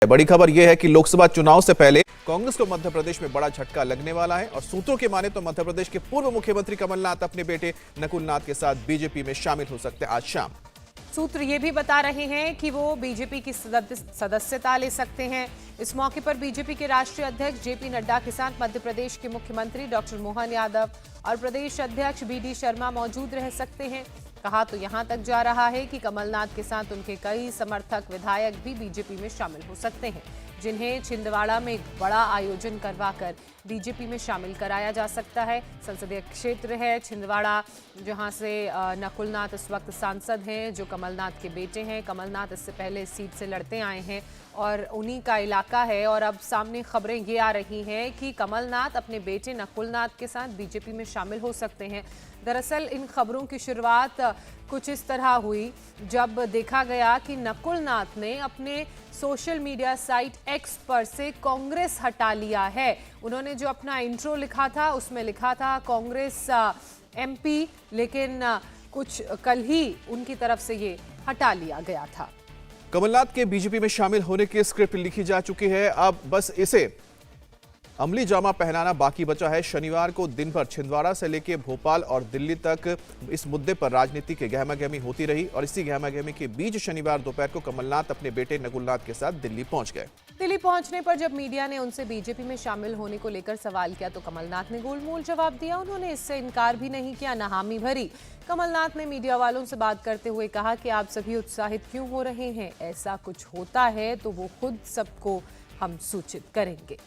बड़ी खबर यह है कि लोकसभा चुनाव से पहले कांग्रेस को मध्य प्रदेश में बड़ा झटका लगने वाला है और सूत्रों की माने तो मध्य प्रदेश के पूर्व मुख्यमंत्री कमलनाथ अपने बेटे नकुलनाथ के साथ बीजेपी में शामिल हो सकते हैं आज शाम। सूत्र ये भी बता रहे हैं कि वो बीजेपी की सदस्यता ले सकते हैं। इस मौके पर बीजेपी के राष्ट्रीय अध्यक्ष जेपी नड्डा के साथ मध्य प्रदेश के मुख्यमंत्री डॉक्टर मोहन यादव और प्रदेश अध्यक्ष बीडी शर्मा मौजूद रह सकते हैं। कहा तो यहां तक जा रहा है कि कमलनाथ के साथ उनके कई समर्थक विधायक भी बीजेपी में शामिल हो सकते हैं, जिन्हें छिंदवाड़ा में एक बड़ा आयोजन करवाकर बीजेपी में शामिल कराया जा सकता है। संसदीय क्षेत्र है छिंदवाड़ा, जहां से नकुलनाथ इस वक्त सांसद हैं, जो कमलनाथ के बेटे हैं। कमलनाथ इससे पहले इस सीट से लड़ते आए हैं और उन्हीं का इलाका है। और अब सामने खबरें ये आ रही हैं कि कमलनाथ अपने बेटे नकुलनाथ के साथ बीजेपी में शामिल हो सकते हैं। दरअसल इन खबरों की शुरुआत कुछ इस तरह हुई जब देखा गया कि नकुलनाथ ने अपने सोशल मीडिया साइट एक्स पर से कांग्रेस हटा लिया है। उन्होंने जो अपना इंट्रो लिखा था उसमें लिखा था कांग्रेस एमपी, लेकिन कुछ कल ही उनकी तरफ से ये हटा लिया गया था। कमलनाथ के बीजेपी में शामिल होने की स्क्रिप्ट लिखी जा चुकी है, अब बस इसे अमली जामा पहनाना बाकी बचा है। शनिवार को दिन भर छिंदवाड़ा से लेकर भोपाल और दिल्ली तक इस मुद्दे पर राजनीति की गहमागहमी होती रही और इसी गहमागहमी के बीच शनिवार दोपहर को कमलनाथ अपने बेटे नकुलनाथ के साथ दिल्ली पहुंच गए। दिल्ली पहुंचने पर जब मीडिया ने उनसे बीजेपी में शामिल होने को लेकर सवाल किया तो कमलनाथ ने गोलमोल जवाब दिया। उन्होंने इससे इनकार भी नहीं किया, न हामी भरी। कमलनाथ ने मीडिया वालों से बात करते हुए कहा कि आप सभी उत्साहित क्यों हो रहे हैं, ऐसा कुछ होता है तो वो खुद सबको हम सूचित करेंगे।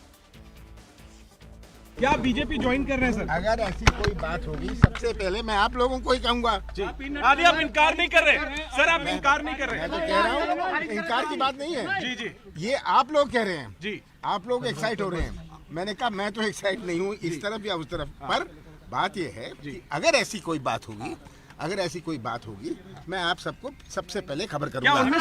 क्या बीजेपी ज्वाइन कर रहे हैं सर? अगर ऐसी कोई बात होगी सबसे पहले मैं आप लोगों को ही कहूंगा। आदि आप इनकार नहीं कर रहे सर, आप इनकार नहीं कर रहे। मैं तो कह रहा हूँ इनकार की बात नहीं है जी जी, ये आप लोग कह रहे हैं जी, आप लोग एक्साइट हो रहे हैं। मैंने कहा मैं तो एक्साइट नहीं हूँ इस तरफ या उस तरफ, पर बात ये है कि अगर ऐसी कोई बात होगी मैं आप सबको सबसे पहले खबर करूंगा।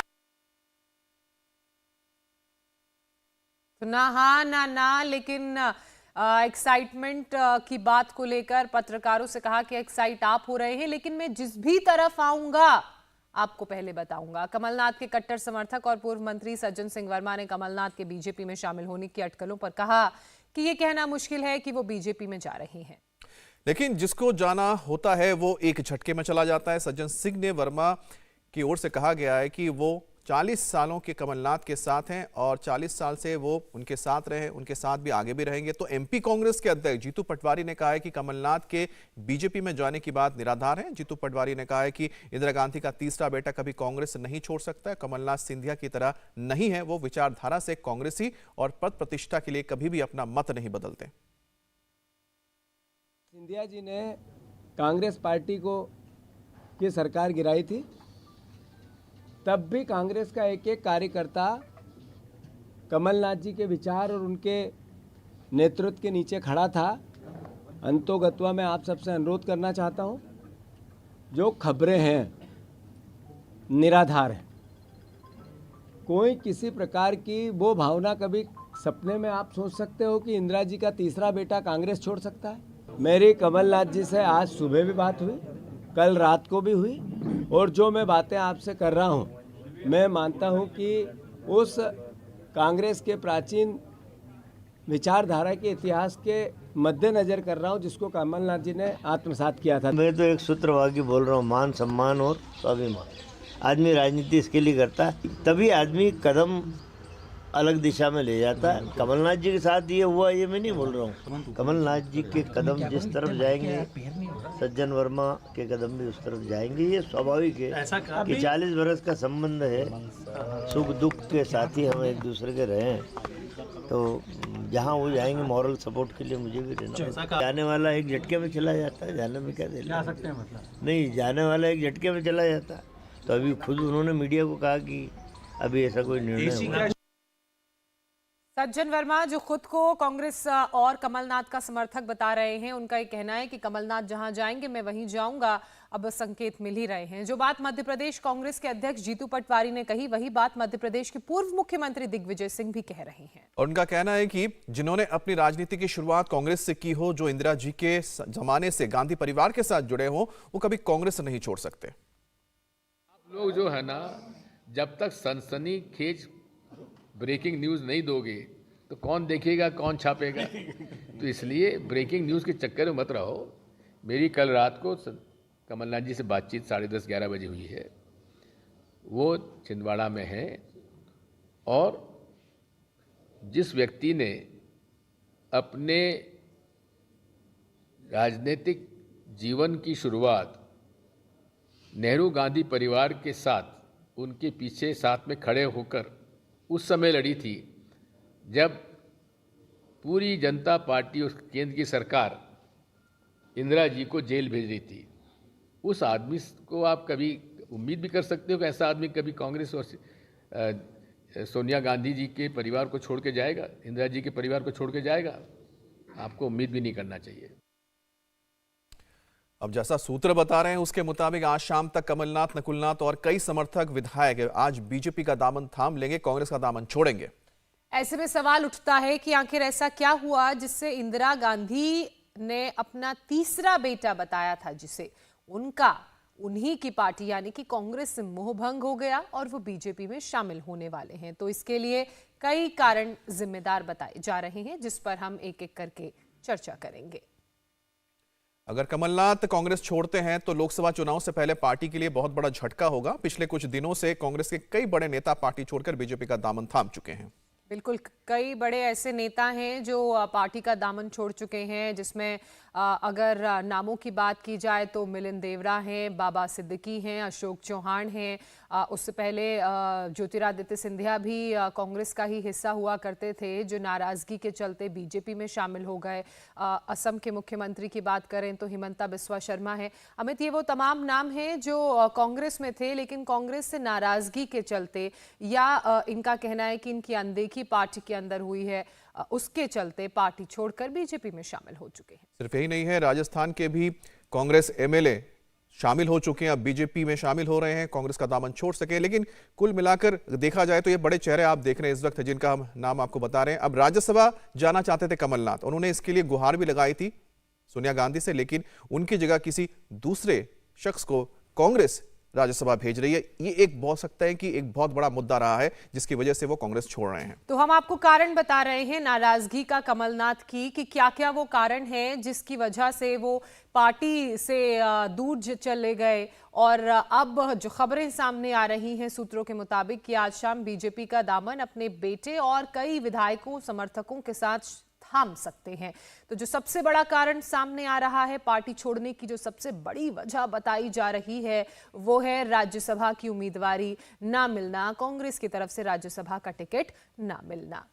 ना हाँ ना, लेकिन एक्साइटमेंट की बात को लेकर पत्रकारों से कहा कि एक्साइट आप हो रहे हैं, लेकिन मैं जिस भी तरफ आऊंगा आपको पहले बताऊंगा। कमलनाथ के कट्टर समर्थक और पूर्व मंत्री सज्जन सिंह वर्मा ने कमलनाथ के बीजेपी में शामिल होने की अटकलों पर कहा कि यह कहना मुश्किल है कि वो बीजेपी में जा रहे हैं, लेकिन जिसको जाना होता है वो एक झटके में चला जाता है। सज्जन सिंह ने वर्मा की ओर से कहा गया है कि वो 40 सालों के कमलनाथ के साथ हैं और 40 साल से वो उनके साथ रहे, उनके साथ भी आगे भी रहेंगे। तो एमपी कांग्रेस के अध्यक्ष जीतू पटवारी ने कहा है कि कमलनाथ के बीजेपी में जाने की बात निराधार है। जीतू पटवारी ने कहा है कि इंदिरा गांधी का तीसरा बेटा कभी कांग्रेस नहीं छोड़ सकता है। कमलनाथ सिंधिया की तरह नहीं है, वो विचारधारा से कांग्रेसी और पद प्रतिष्ठा के लिए कभी भी अपना मत नहीं बदलते। सिंधिया जी ने कांग्रेस पार्टी को की सरकार गिराई थी, तब भी कांग्रेस का एक एक कार्यकर्ता कमलनाथ जी के विचार और उनके नेतृत्व के नीचे खड़ा था। अंतोगत्वा मैं आप सबसे अनुरोध करना चाहता हूं, जो खबरें हैं निराधार हैं। कोई किसी प्रकार की वो भावना कभी सपने में आप सोच सकते हो कि इंदिरा जी का तीसरा बेटा कांग्रेस छोड़ सकता है? मेरी कमलनाथ जी से आज सुबह भी बात हुई, कल रात को भी हुई, और जो मैं बातें आपसे कर रहा हूं, मैं मानता हूं कि उस कांग्रेस के प्राचीन विचारधारा के इतिहास के मद्देनजर कर रहा हूं जिसको कमलनाथ जी ने आत्मसात किया था। मैं तो एक सूत्रवादी बोल रहा हूँ, मान सम्मान और स्वाभिमान। आदमी राजनीति इसके लिए करता है, तभी आदमी कदम अलग दिशा में ले जाता है। कमलनाथ जी के साथ ये हुआ, ये मैं नहीं बोल रहा हूँ। कमलनाथ जी के कदम जिस तरफ जाएंगे, सज्जन वर्मा के कदम भी उस तरफ जाएंगे। ये स्वाभाविक है कि 40 बरस का संबंध है, सुख दुख के साथी हम एक दूसरे के रहे हैं, तो जहाँ वो जाएंगे मॉरल सपोर्ट के लिए मुझे भी रहना। जाने वाला एक झटके में चला जाता है, जाने में क्या देना सकते हैं, मतलब नहीं, जाने वाला एक झटके में चला जाता है। तो अभी खुद उन्होंने मीडिया को कहा कि अभी ऐसा कोई निर्णय हुआ। सज्जन वर्मा जो खुद को कांग्रेस और कमलनाथ का समर्थक बता रहे हैं, उनका ये कहना है कि कमलनाथ जहां जाएंगे मैं वहीं जाऊंगा। अब संकेत मिल ही रहे हैं। जो बात मध्य प्रदेश कांग्रेस के अध्यक्ष जीतू पटवारी ने कही, वही बात मध्य प्रदेश के पूर्व मुख्यमंत्री दिग्विजय सिंह भी कह रहे हैं। और उनका कहना है कि जिन्होंने अपनी राजनीति की शुरुआत कांग्रेस से की हो, जो इंदिरा जी के जमाने से गांधी परिवार के साथ जुड़े हो, वो कभी कांग्रेस नहीं छोड़ सकते। आप लोग जो है ना, जब तक सनसनीखेज ब्रेकिंग न्यूज़ नहीं दोगे तो कौन देखेगा, कौन छापेगा। तो इसलिए ब्रेकिंग न्यूज़ के चक्कर में मत रहो। मेरी कल रात को कमलनाथ जी से बातचीत 10:30-11 बजे हुई है। वो छिंदवाड़ा में हैं और जिस व्यक्ति ने अपने राजनीतिक जीवन की शुरुआत नेहरू गांधी परिवार के साथ, उनके पीछे साथ में खड़े होकर उस समय लड़ी थी जब पूरी जनता पार्टी और केंद्र की सरकार इंदिरा जी को जेल भेज रही थी, उस आदमी को आप कभी उम्मीद भी कर सकते हो कि ऐसा आदमी कभी कांग्रेस और सोनिया गांधी जी के परिवार को छोड़ के जाएगा, इंदिरा जी के परिवार को छोड़ के जाएगा? आपको उम्मीद भी नहीं करना चाहिए। अब जैसा सूत्र बता रहे हैं उसके मुताबिक आज शाम तक कमलनाथ, नकुलनाथ और कई समर्थक विधायक आज बीजेपी का दामन थाम लेंगे, कांग्रेस का दामन छोड़ेंगे। ऐसे में सवाल उठता है कि आखिर ऐसा क्या हुआ जिससे इंदिरा गांधी ने अपना तीसरा बेटा बताया था, जिसे उन्हीं की पार्टी यानी कि कांग्रेस से मोहभंग हो गया और वो बीजेपी में शामिल होने वाले हैं। तो इसके लिए कई कारण जिम्मेदार बताए जा रहे हैं, जिस पर हम एक एक करके चर्चा करेंगे। अगर कमलनाथ कांग्रेस छोड़ते हैं तो लोकसभा चुनाव से पहले पार्टी के लिए बहुत बड़ा झटका होगा। पिछले कुछ दिनों से कांग्रेस के कई बड़े नेता पार्टी छोड़कर बीजेपी का दामन थाम चुके हैं। बिल्कुल, कई बड़े ऐसे नेता हैं जो पार्टी का दामन छोड़ चुके हैं, जिसमें अगर नामों की बात की जाए तो मिलिंद देवरा हैं, बाबा सिद्दीकी हैं, अशोक चौहान हैं। उससे पहले ज्योतिरादित्य सिंधिया भी कांग्रेस का ही हिस्सा हुआ करते थे, जो नाराजगी के चलते बीजेपी में शामिल हो गए। असम के मुख्यमंत्री की बात करें तो हिमंता बिस्वा शर्मा है। अमित, ये वो तमाम नाम हैं जो कांग्रेस में थे, लेकिन कांग्रेस से नाराजगी के चलते या इनका कहना है कि इनकी अनदेखी पार्टी के अंदर हुई है, उसके चलते पार्टी छोड़कर बीजेपी में शामिल हो चुके हैं। सिर्फ यही नहीं है, राजस्थान के भी कांग्रेस एमएलए शामिल हो चुके हैं, अब बीजेपी में शामिल हो रहे हैं, कांग्रेस का दामन छोड़ सके। लेकिन कुल मिलाकर देखा जाए तो ये बड़े चेहरे आप देख रहे हैं इस वक्त, जिनका हम नाम आपको बता रहे हैं। अब राज्यसभा जाना चाहते थे कमलनाथ, उन्होंने इसके लिए गुहार भी लगाई थी सोनिया गांधी से, लेकिन उनकी जगह किसी दूसरे शख्स को कांग्रेस राज्यसभा भेज रही है। ये एक बहुत सकता है कि एक बहुत बड़ा मुद्दा रहा है जिसकी वजह से वो कांग्रेस छोड़ रहे हैं। तो हम आपको कारण बता रहे हैं नाराजगी का कमलनाथ की, कि क्या क्या वो कारण है जिसकी वजह से वो पार्टी से दूर चले गए। और अब जो खबरें सामने आ रही हैं सूत्रों के मुताबिक कि आज शाम बीजेपी का दामन अपने बेटे और कई विधायकों, समर्थकों के साथ थाम सकते हैं। तो जो सबसे बड़ा कारण सामने आ रहा है, पार्टी छोड़ने की जो सबसे बड़ी वजह बताई जा रही है, वो है राज्यसभा की उम्मीदवारी ना मिलना, कांग्रेस की तरफ से राज्यसभा का टिकट ना मिलना।